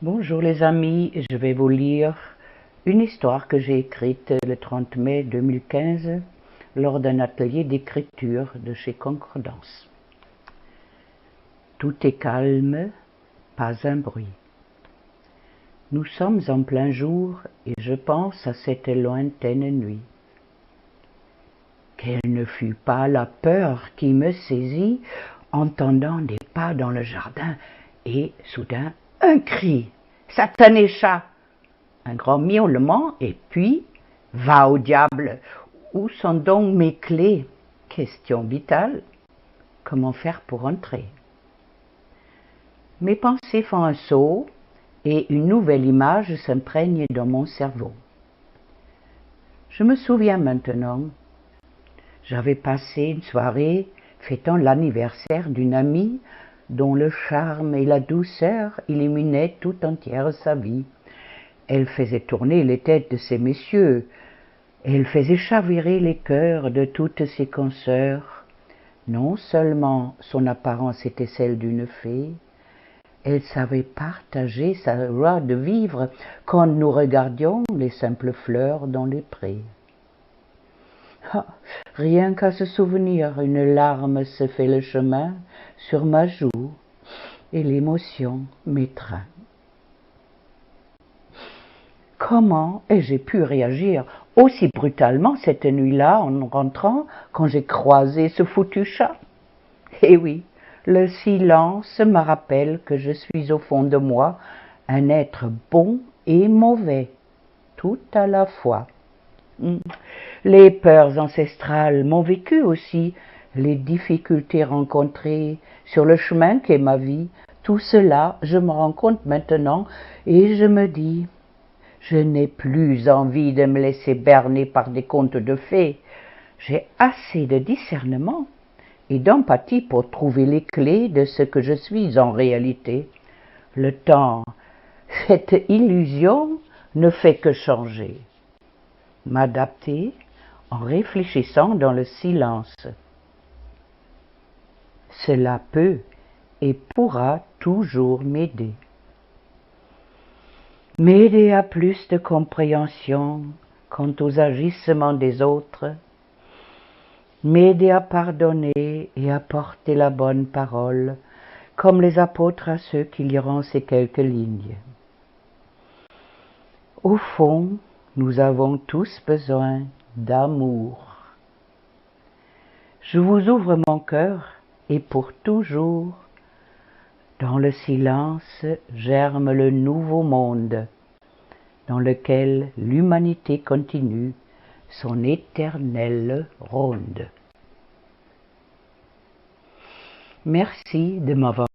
Bonjour les amis, je vais vous lire une histoire que j'ai écrite le 30 mai 2015 lors d'un atelier d'écriture de chez Concordance. Tout est calme, pas un bruit. Nous sommes en plein jour et je pense à cette lointaine nuit. Quelle ne fut pas la peur qui me saisit, entendant des pas dans le jardin et soudain un cri. Satané chat! Un grand miaulement et puis, va au diable! Où sont donc mes clés? Question vitale. Comment faire pour entrer? Mes pensées font un saut et une nouvelle image s'imprègne dans mon cerveau. Je me souviens maintenant. J'avais passé une soirée fêtant l'anniversaire d'une amie dont le charme et la douceur illuminaient tout entière sa vie. Elle faisait tourner les têtes de ces messieurs, elle faisait chavirer les cœurs de toutes ses consoeurs. Non seulement son apparence était celle d'une fée, elle savait partager sa joie de vivre quand nous regardions les simples fleurs dans les prés. Ah, rien qu'à se souvenir, une larme se fait le chemin sur ma joue et l'émotion m'étreint. Comment ai-je pu réagir aussi brutalement cette nuit-là en rentrant quand j'ai croisé ce foutu chat? Eh oui, le silence me rappelle que je suis au fond de moi un être bon et mauvais, tout à la fois. Les peurs ancestrales m'ont vécu aussi, les difficultés rencontrées sur le chemin qu'est ma vie, tout cela je me rends compte maintenant et je me dis, je n'ai plus envie de me laisser berner par des contes de fées, j'ai assez de discernement et d'empathie pour trouver les clés de ce que je suis en réalité. Le temps, cette illusion ne fait que changer. M'adapter en réfléchissant dans le silence. Cela peut et pourra toujours m'aider. M'aider à plus de compréhension quant aux agissements des autres, m'aider à pardonner et à porter la bonne parole, comme les apôtres à ceux qui liront ces quelques lignes. Au fond, nous avons tous besoin d'amour. Je vous ouvre mon cœur et pour toujours, dans le silence germe le nouveau monde, dans lequel l'humanité continue son éternelle ronde. Merci de m'avoir